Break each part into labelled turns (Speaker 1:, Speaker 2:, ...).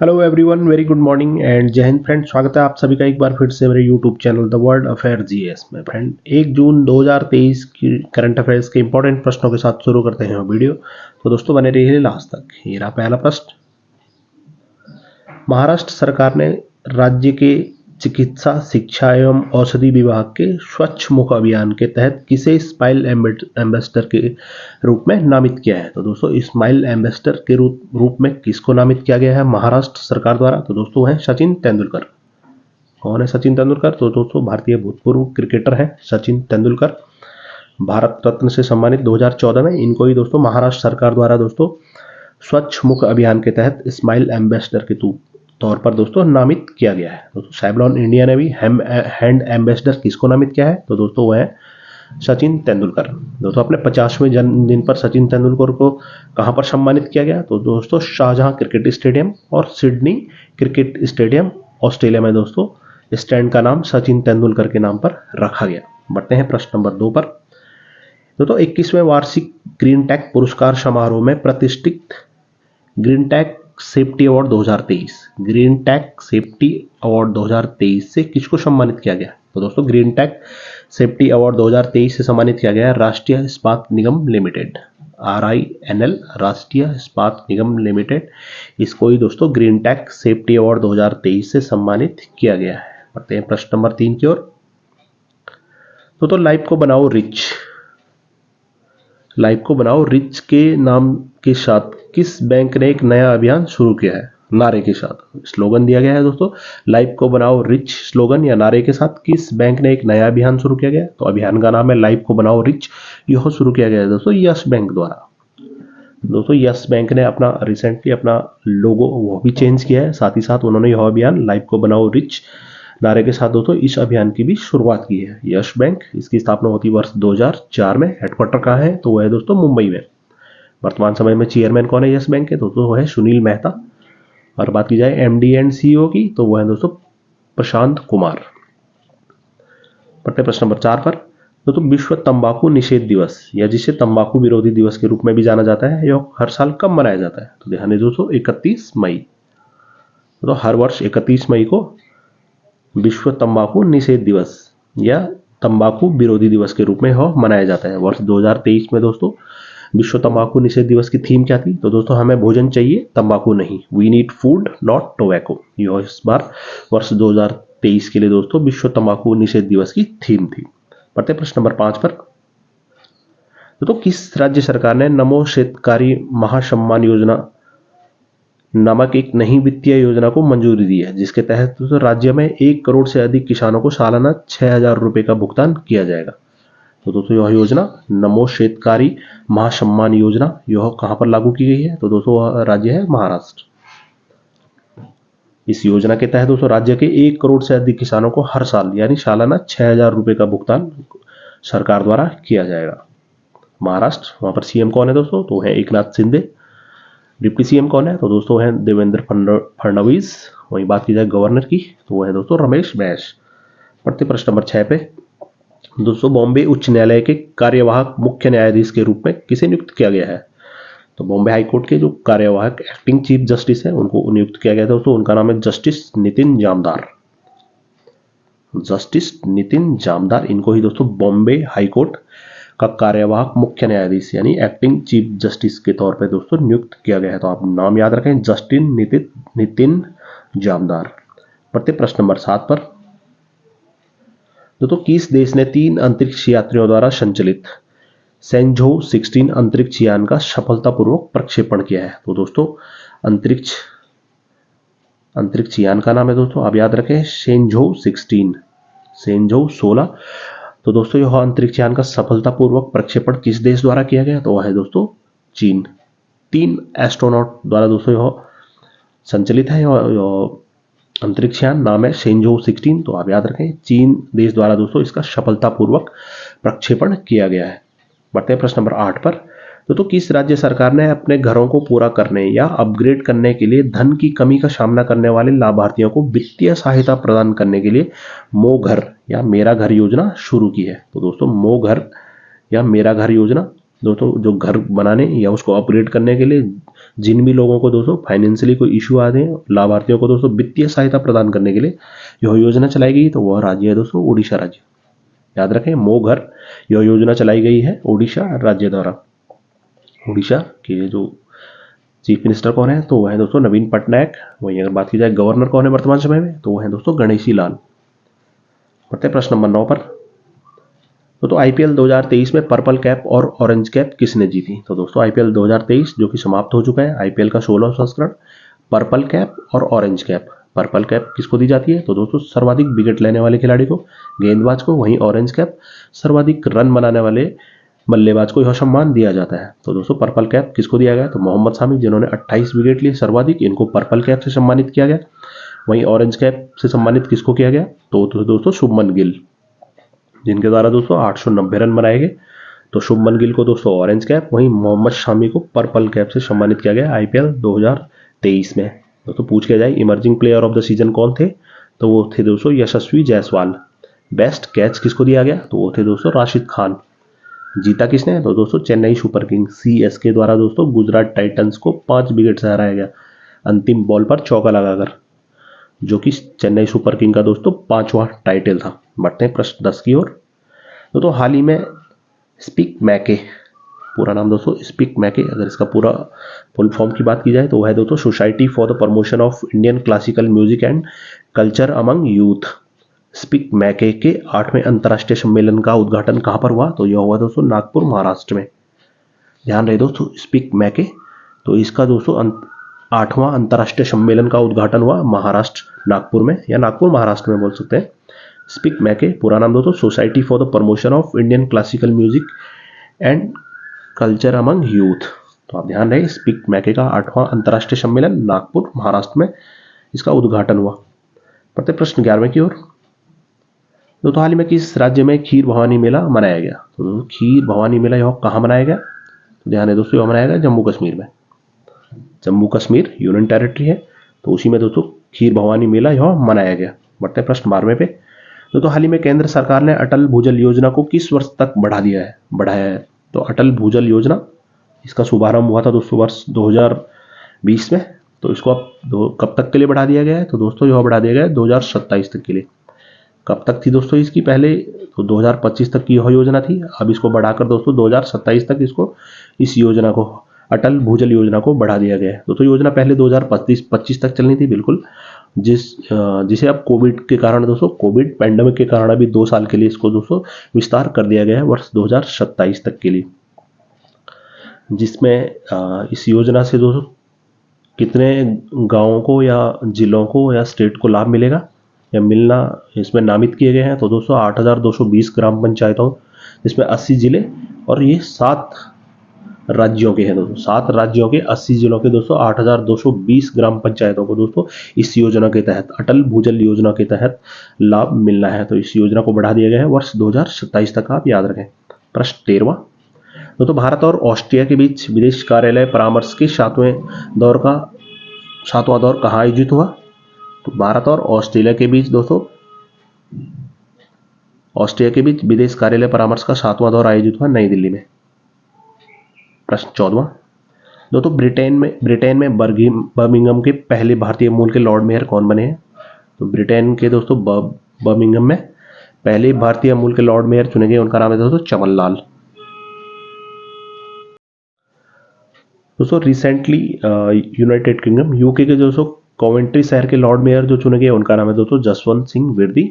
Speaker 1: Hello everyone, very good morning and जय Hind friend. स्वागत है आप सभी का एक बार फिर से मेरे YouTube channel the world affair GS में। फ्रेंड 1 जून 2023 की करंट अफेयर्स के इंपॉर्टेंट प्रश्नों के साथ शुरू करते हैं वीडियो। तो दोस्तों बने रहिए लास्ट तक। ये रहा पहला प्रश्न। महाराष्ट्र सरकार ने राज्य के चिकित्सा शिक्षा एवं औषधि विभाग के स्वच्छ मुख अभियान के तहत किसे स्माइल एम्बेसडर के रूप में नामित किया है। तो दोस्तों स्माइल एम्बेसडर के रूप में किसको नामित किया गया है महाराष्ट्र सरकार द्वारा। तो दोस्तों है सचिन तेंदुलकर। कौन है सचिन तेंदुलकर? तो दोस्तों भारतीय भूतपूर्व क्रिकेटर है सचिन तेंदुलकर। भारत रत्न से सम्मानित 2014 में इनको ही दोस्तों महाराष्ट्र सरकार द्वारा दोस्तों स्वच्छ मुख अभियान के तहत स्माइल एम्बेसडर के तौर पर दोस्तों नामित किया गया है। दोस्तों सैवलॉन इंडिया ने भी हैंड एम्बेसडर किसको नामित किया है? तो दोस्तों वह है सचिन तेंदुलकर। दोस्तों अपने 50वें जन्मदिन पर सचिन तेंदुलकर को कहां पर सम्मानित किया गया? तो दोस्तों शाहजहां क्रिकेट स्टेडियम और सिडनी क्रिकेट स्टेडियम ऑस्ट्रेलिया में दोस्तों स्टैंड का नाम सचिन तेंदुलकर के नाम पर रखा गया। बढ़ते हैं प्रश्न नंबर 2 पर। दोस्तों 21वें वार्षिक ग्रीन टेक पुरस्कार समारोह में प्रतिष्ठित green tech safety award 2023 green tech safety award 2023 से किसको सम्मानित किया गया? तो दोस्तों ग्रीन टेक सेफ्टी अवार्ड 2023 से सम्मानित किया गया राष्ट्रीय इस्पात निगम लिमिटेड, RINL, राष्ट्रीय इस्पात निगम लिमिटेड। इसको ही दोस्तों ग्रीन टेक सेफ्टी अवार्ड 2023 से सम्मानित किया गया है। बढ़ते हैं प्रश्न नंबर 3 की ओर। तो लाइफ को बनाओ रिच, लाइफ को बनाओ रिच के नाम के साथ किस बैंक ने एक नया अभियान शुरू किया है? नारे के साथ स्लोगन दिया गया है दोस्तों। लाइफ को बनाओ रिच स्लोगन या नारे के साथ किस बैंक ने एक नया अभियान शुरू किया गया? तो अभियान का नाम है लाइफ को बनाओ रिच। यह शुरू किया गया है दोस्तों यस बैंक द्वारा। दोस्तों यस बैंक ने अपना रिसेंटली अपना लोगो वो भी चेंज किया है। साथ ही साथ उन्होंने यह अभियान लाइफ को बनाओ रिच नारे के साथ दोस्तों इस अभियान की भी शुरुआत की है। यस बैंक, इसकी स्थापना होती वर्ष 2004 में। हेडक्वार्टर कहाँ है? तो वह है दोस्तों मुंबई में। वर्तमान समय में चेयरमैन कौन है यस बैंक के? दोस्तों वह है सुनील मेहता। और बात की जाए MD एंड CEO की तो वह है दोस्तों प्रशांत कुमार। बढ़ते प्रश्न नंबर 4 पर। दोस्तों विश्व तंबाकू निषेध दिवस या जिसे तंबाकू विरोधी दिवस के रूप में भी जाना जाता है यह हर साल कब मनाया जाता है? तो ध्यान दें दोस्तों 31 मई। तो हर वर्ष 31 मई को विश्व तंबाकू निषेध दिवस या तंबाकू विरोधी दिवस के रूप में यह मनाया जाता है। वर्ष 2023 में दोस्तों विश्व तंबाकू निषेध दिवस की थीम क्या थी? तो दोस्तों हमें भोजन चाहिए तंबाकू नहीं, we need food not tobacco. यह इस बार वर्ष 2023 के लिए दोस्तों विश्व तंबाकू निषेध दिवस की थीम थी। बढ़ते प्रश्न नंबर 5 पर। तो किस राज्य सरकार ने नमो शेतकारी महासम्मान योजना नामक एक नई वित्तीय योजना को मंजूरी दी है, जिसके तहत दोस्तों राज्य में 1 करोड़ से अधिक किसानों को सालाना 6,000 रुपए का भुगतान किया जाएगा? तो दोस्तों यह योजना नमो शेतकारी महासम्मान योजना यह कहां पर लागू की गई है? तो दोस्तों राज्य है महाराष्ट्र। इस योजना के तहत दोस्तों राज्य के 1 करोड़ से अधिक किसानों को हर साल यानी सालाना 6,000 रुपए का भुगतान सरकार द्वारा किया जाएगा। महाराष्ट्र, वहां पर CM कौन है दोस्तों? तो है एकनाथ शिंदे। डिप्टी CM कौन है? तो दोस्तों है देवेंद्र फडणवीस। वहीं बात की जाए गवर्नर की तो वो है दोस्तों रमेश बैस। बढ़ते प्रश्न नंबर 6 पे। दोस्तों बॉम्बे उच्च न्यायालय के कार्यवाहक मुख्य न्यायाधीश के रूप में किसे नियुक्त किया गया है? तो बॉम्बे हाईकोर्ट के जो कार्यवाहक एक्टिंग चीफ जस्टिस है उनको नियुक्त किया गया था दोस्तों। उनका नाम है जस्टिस नितिन जामदार। जस्टिस नितिन जामदार, इनको ही दोस्तों बॉम्बे हाईकोर्ट का कार्यवाहक मुख्य न्यायाधीश यानी एक्टिंग चीफ जस्टिस के तौर पे दोस्तों नियुक्त किया गया है। तो आप नाम याद रखें, जस्टिन नितिन जामदार। बढ़ते प्रश्न नंबर 7 पर। दोस्तों किस देश ने 3 अंतरिक्ष यात्रियों द्वारा संचालित सेंझोउ 16 अंतरिक्ष यान का सफलतापूर्वक प्रक्षेपण किया है? तो दोस्तों अंतरिक्ष यान का नाम है दोस्तों आप याद रखें सेंझोउ 16, सेंझोउ 16। तो दोस्तों यह अंतरिक्ष यान का सफलतापूर्वक प्रक्षेपण किस देश द्वारा किया गया? तो वह है दोस्तों चीन। 3 एस्ट्रोनॉट द्वारा दोस्तों यह संचालित है। अंतरिक्ष यान नाम है सेंझोउ 16। तो आप याद रखें चीन देश द्वारा दोस्तों इसका सफलतापूर्वक प्रक्षेपण किया गया है। बढ़ते हैं प्रश्न नंबर 8 पर। तो किस राज्य सरकार ने अपने घरों को पूरा करने या अपग्रेड करने के लिए धन की कमी का सामना करने वाले लाभार्थियों को वित्तीय सहायता प्रदान करने के लिए मो घर या मेरा घर योजना शुरू की है? तो दोस्तों मो घर या मेरा घर योजना दोस्तों जो घर बनाने या उसको अपग्रेड करने के लिए जिन भी लोगों को दोस्तों फाइनेंशियली कोई इश्यू आते हैं, लाभार्थियों को दोस्तों वित्तीय सहायता प्रदान करने के लिए यह योजना चलाई गई, तो वह राज्य है दोस्तों उड़ीसा राज्य। याद रखें, मो घर, यह योजना चलाई गई है उड़ीसा राज्य द्वारा। उड़ीसा के जो चीफ मिनिस्टर कौन है, तो वह है दोस्तों नवीन पटनायक। वहीं अगर बात की जाए गवर्नर कौन है वर्तमान समय में, तो वह है दोस्तों गणेशी लाल। बढ़ते हैं प्रश्न नंबर 9 पर। तो आईपीएल 2023 में पर्पल कैप और ऑरेंज कैप किसने जीती? तो दोस्तों आईपीएल 2023 जो कि समाप्त हो चुका है, आईपीएल का 16वां संस्करण, पर्पल कैप और ऑरेंज कैप। पर्पल कैप किसको दी जाती है? तो दोस्तों सर्वाधिक विकेट लेने वाले खिलाड़ी को, गेंदबाज को। वहीं ऑरेंज कैप सर्वाधिक रन बनाने वाले बल्लेबाज को यह सम्मान दिया जाता है। तो दोस्तों पर्पल कैप किसको दिया गया? तो मोहम्मद शामी, जिन्होंने 28 विकेट लिए सर्वाधिक, इनको पर्पल कैप से सम्मानित किया गया। वहीं ऑरेंज कैप से सम्मानित किसको किया गया? तो दोस्तों शुभमन गिल, जिनके द्वारा दोस्तों 890 रन बनाए गए। तो शुभमन गिल को दोस्तों ऑरेंज कैप, वहीं मोहम्मद शामी को पर्पल कैप से सम्मानित किया गया आईपीएल 2023 में। दोस्तों पूछ किया जाए emerging player of the season कौन थे, तो वो थे दोस्तों यशस्वी जायसवाल। बेस्ट कैच किसको दिया गया? तो वो थे दोस्तों राशिद खान। जीता किसने? तो दोस्तों चेन्नई सुपर किंग्स सीएसके द्वारा दोस्तों गुजरात टाइटंस को 5 विकेट से हराया गया अंतिम बॉल पर चौका लगाकर, जो कि चेन्नई सुपर किंग का दोस्तों 5वां टाइटल था। बढ़ते हैं प्रश्न 10 की ओर। तो हाल ही में स्पीक मैके, पूरा नाम दोस्तों स्पीक मैके, अगर इसका पूरा फुल फॉर्म की बात की जाए तो वह है दोस्तों society for the promotion of Indian classical music and culture among youth. Speak मैके के 8वें अंतर्राष्ट्रीय सम्मेलन का उद्घाटन कहां पर हुआ? तो यह हुआ दोस्तों नागपुर महाराष्ट्र में। ध्यान रहे दोस्तों, स्पीक मैके, तो इसका दोस्तों 8वां अंतर्राष्ट्रीय सम्मेलन का उद्घाटन हुआ महाराष्ट्र नागपुर में, या नागपुर महाराष्ट्र में बोल सकते हैं। स्पीक मैके पूरा नाम दोस्तों society for the promotion of Indian classical music and culture among youth. तो आप ध्यान रहे, स्पीक मैके का 8वां अंतर्राष्ट्रीय सम्मेलन नागपुर महाराष्ट्र में इसका उद्घाटन हुआ। बढ़ते प्रश्न 11वें की ओर। तो हाल ही में किस राज्य में खीर भवानी मेला मनाया गया? तो खीर भवानी मेला यह कहाँ मनाया गया? तो ध्यान है दोस्तों, यह मनाया गया जम्मू कश्मीर में। जम्मू कश्मीर यूनियन टेरिटरी है, तो उसी में दोस्तों खीर भवानी मेला यह मनाया गया। बढ़ते प्रश्न 12वें पे। तो हाल ही में केंद्र सरकार ने अटल भूजल योजना को किस वर्ष तक बढ़ाया है? तो अटल भूजल योजना, इसका शुभारंभ हुआ था दोस्तों वर्ष 2020 में, तो इसको अब कब तक के लिए बढ़ा दिया गया है? तो दोस्तों यह बढ़ा दिया गया है 2027 तक के लिए। कब तक थी दोस्तों इसकी? पहले तो 2025 तक की यह योजना थी, अब इसको बढ़ाकर दोस्तों 2027 तक इसको, इस योजना को, अटल भूजल योजना को बढ़ा दिया गया है। दोस्तों योजना पहले 2025 तक चलनी थी बिल्कुल, जिसे अब कोविड के कारण दोस्तों, कोविड पैंडेमिक के कारण अभी 2 साल के लिए इसको दोस्तों विस्तार कर दिया गया है वर्ष 2027 तक के लिए। जिसमें इस योजना से दोस्तों कितने गांवों को या जिलों को या स्टेट को लाभ मिलेगा या मिलना इसमें नामित किए गए हैं? तो दोस्तों 8,220 ग्राम पंचायतों, जिसमें 80 जिले और ये 7 राज्यों के हैं दोस्तों, 7 राज्यों के 80 जिलों के दोस्तों 8,220 ग्राम पंचायतों को दोस्तों इस योजना के तहत, अटल भूजल योजना के तहत लाभ मिलना है। तो इस योजना को बढ़ा दिया गया है वर्ष 2027 तक, आप याद रखें। प्रश्न 13वां। तो भारत और ऑस्ट्रिया के बीच विदेश कार्यालय परामर्श के 7वां दौर कहाँ आयोजित हुआ? तो भारत और ऑस्ट्रेलिया के बीच दोस्तों, ऑस्ट्रिया के बीच विदेश कार्यालय परामर्श का 7वां दौर आयोजित हुआ नई दिल्ली में। प्रश्न 14वां। दोस्तों ब्रिटेन में बर्मिंघम के पहले भारतीय मूल के लॉर्ड मेयर कौन बने हैं? तो ब्रिटेन के दोस्तों बर्मिंघम में पहले भारतीय मूल के लॉर्ड मेयर चुने गए, उनका नाम है दोस्तों चमन लाल। दोस्तों रिसेंटली यूनाइटेड किंगडम यूके के दोस्तों कॉवेंट्री शहर के लॉर्ड मेयर जो चुने गए, उनका नाम है दोस्तों जसवंत सिंह विरदी।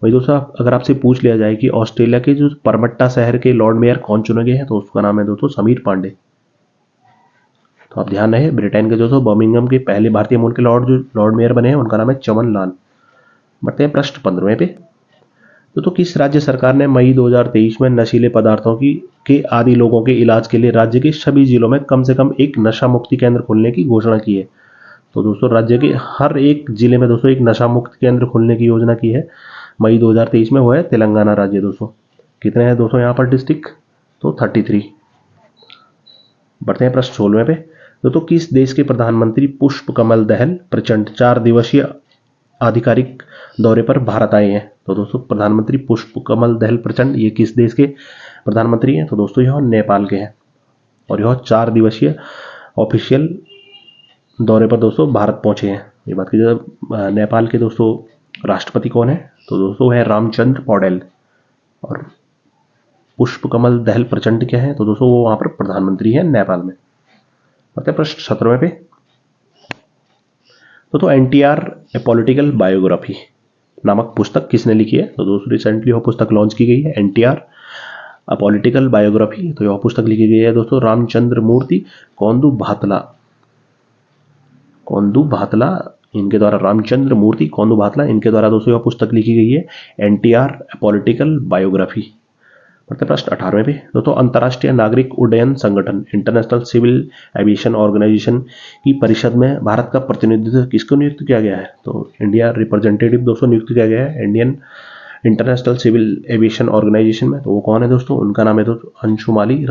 Speaker 1: वही दोस्तों अगर आपसे पूछ लिया जाए कि ऑस्ट्रेलिया के जो परमट्टा शहर के लॉर्ड मेयर कौन चुने गए हैं, तो उसका नाम है दोस्तों समीर पांडे। तो आप ध्यान रहे, ब्रिटेन के दोस्तों बर्मिंघम के पहले भारतीय मूल के लॉर्ड मेयर बने हैं, उनका नाम है चमन लाल। बढ़ते हैं प्रश्न 15वें पे। तो किस राज्य सरकार ने मई 2023 में नशीले पदार्थों के आदी लोगों के इलाज के लिए राज्य के सभी जिलों में कम से कम एक नशा मुक्ति केंद्र खोलने की घोषणा की है? तो दोस्तों राज्य के हर एक जिले में दोस्तों एक नशा मुक्त केंद्र खोलने की योजना की है मई 2023 में। वो है तेलंगाना राज्य। दोस्तों कितने हैं दोस्तों यहाँ पर डिस्ट्रिक्ट? तो 33। बढ़ते हैं प्रश्न 16वें पे। दोस्तों किस देश के प्रधानमंत्री पुष्प कमल दहल प्रचंड 4 दिवसीय आधिकारिक दौरे पर भारत आए हैं? तो दोस्तों प्रधानमंत्री पुष्प कमल दहल प्रचंड ये किस देश के प्रधानमंत्री हैं? तो दोस्तों यह नेपाल के हैं। और यह 4 दिवसीय ऑफिशियल दौरे पर दोस्तों भारत पहुंचे हैं। ये बात की जाए नेपाल के दोस्तों राष्ट्रपति कौन है, तो दोस्तों है रामचंद्र पौडेल। और पुष्पकमल दहल प्रचंड क्या है, तो दोस्तों वो वहां पर प्रधानमंत्री है नेपाल में। मतलब प्रश्न 17वें पे तो एनटीआर ए पॉलिटिकल बायोग्राफी नामक पुस्तक किसने लिखी है, तो दोस्तों रिसेंटली वो पुस्तक लॉन्च की गई है, एनटीआर अ पॉलिटिकल बायोग्राफी। तो यह पुस्तक लिखी गई है दोस्तों रामचंद्र मूर्ति कोंडू भातला इनके द्वारा, रामचंद्र मूर्ति कोंडू भातला इनके द्वारा दोस्तों यह पुस्तक लिखी गई है, एनटीआर पॉलिटिकल बायोग्राफी। प्रश्न 18वें पे दोस्तों अंतर्राष्ट्रीय नागरिक उड्डयन संगठन इंटरनेशनल सिविल एविएशन ऑर्गेनाइजेशन की परिषद में भारत का प्रतिनिधित्व किसको नियुक्त किया गया है, तो इंडिया रिप्रेजेंटेटिव दोस्तों नियुक्त किया गया है Indian international civil aviation organization में। तो वो कौन है दोस्तों, उनका नाम है दोस्तों अंशुमाली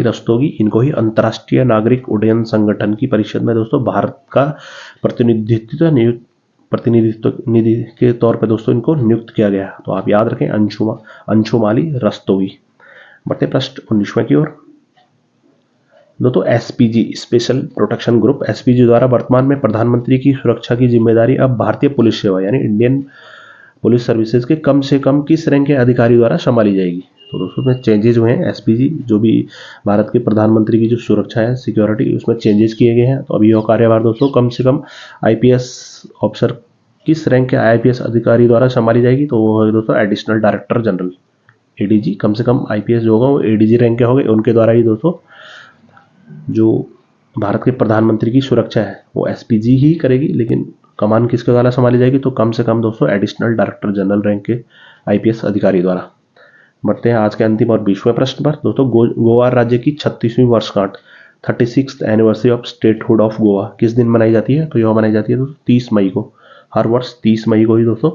Speaker 1: रस्तोगी। इनको ही अंतर्राष्ट्रीय नागरिक उड्डयन संगठन की परिषद में दोस्तों भारत का प्रतिनिधित्व निधि के तौर पर दोस्तों इनको नियुक्त किया गया। तो आप याद रखें अंशुमाली रस्तोगी। बढ़ते प्रश्न 19वें की ओर दोस्तों SPG special protection group SPG द्वारा वर्तमान में प्रधानमंत्री की सुरक्षा की जिम्मेदारी अब भारतीय पुलिस सेवा यानी इंडियन पुलिस सर्विसेज के कम से कम किस रैंक के अधिकारी द्वारा संभाली जाएगी। तो दोस्तों उसमें चेंजेस हुए हैं, एसपीजी जो भी भारत के प्रधानमंत्री की जो सुरक्षा है सिक्योरिटी उसमें चेंजेस किए गए हैं। तो अभी यह कार्यभार दोस्तों कम से कम आईपीएस ऑफिसर किस रैंक के आईपीएस अधिकारी द्वारा संभाली जाएगी, तो वो है दोस्तों एडिशनल डायरेक्टर जनरल एडीजी। कम से कम आईपीएस जो होगा वो एडीजी रैंक के होंगे, उनके द्वारा ही दोस्तों जो भारत के प्रधानमंत्री की सुरक्षा है वो एसपीजी ही करेगी, लेकिन कमान किसके द्वारा संभाली जाएगी, तो कम से कम दोस्तों एडिशनल डायरेक्टर जनरल रैंक के आईपीएस अधिकारी द्वारा। बढ़ते हैं आज के अंतिम और 20वें प्रश्न पर दोस्तों गोवा राज्य की 36वीं वर्षगांठ 36th anniversary of statehood of Goa किस दिन मनाई जाती है, तो यह मनाई जाती है दोस्तों 30 मई को। हर वर्ष 30 मई को ही दोस्तों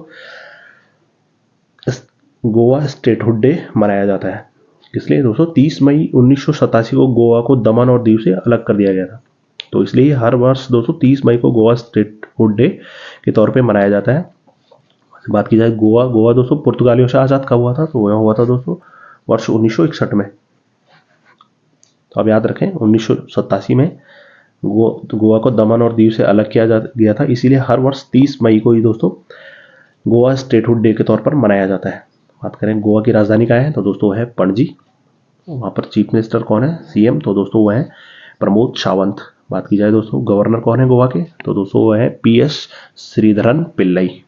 Speaker 1: गोवा स्टेटहुड डे मनाया जाता है। इसलिए दोस्तों 30 मई 1987 को गोवा को दमन और दीव से अलग कर दिया गया था, तो इसलिए हर वर्ष दोस्तों 30 मई को गोवा स्टेटहुड डे के तौर पे मनाया जाता है। बात की जाए गोवा दोस्तों पुर्तगालियों से आज़ाद कब हुआ था, तो वह हुआ था दोस्तों वर्ष 1961 में। तो आप याद रखें 1987 में गोवा को दमन और दीव से अलग किया गया था, इसीलिए हर वर्ष 30 मई को ही दोस्तों गोवा स्टेटहुड डे के तौर पर मनाया जाता है। बात करें गोवा की राजधानी क्या है, तो दोस्तों है पणजी। वहाँ पर चीफ मिनिस्टर कौन है, सीएम, तो दोस्तों वह है प्रमोद सावंत। बात की जाए दोस्तों गवर्नर कौन है गोवा के, तो दोस्तों वह है पीएस श्रीधरन पिल्लई।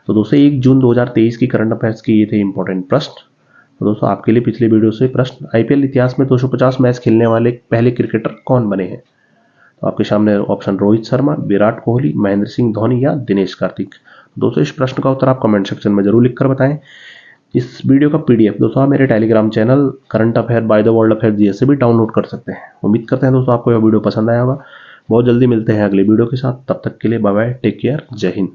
Speaker 1: तो दोस्तों 1 जून 2023 की करंट अफेयर्स के ये थे इंपॉर्टेंट प्रश्न। तो दोस्तों आपके लिए पिछले वीडियो से प्रश्न, आईपीएल इतिहास में 250 मैच खेलने वाले पहले क्रिकेटर कौन बने हैं, तो आपके सामने ऑप्शन रोहित शर्मा, विराट कोहली, महेंद्र सिंह धोनी या दिनेश कार्तिक। दोस्तों इस प्रश्न का उत्तर आप कमेंट सेक्शन में जरूर लिखकर बताएं। इस वीडियो का पीडीएफ दोस्तों आप मेरे Telegram channel current affair by the world affair GS से भी डाउनलोड कर सकते हैं। उम्मीद करते हैं दोस्तों आपको यह वीडियो पसंद आया होगा। बहुत जल्दी मिलते हैं अगले वीडियो के साथ, तब तक के लिए बाय बाय, टेक केयर, जय हिंद।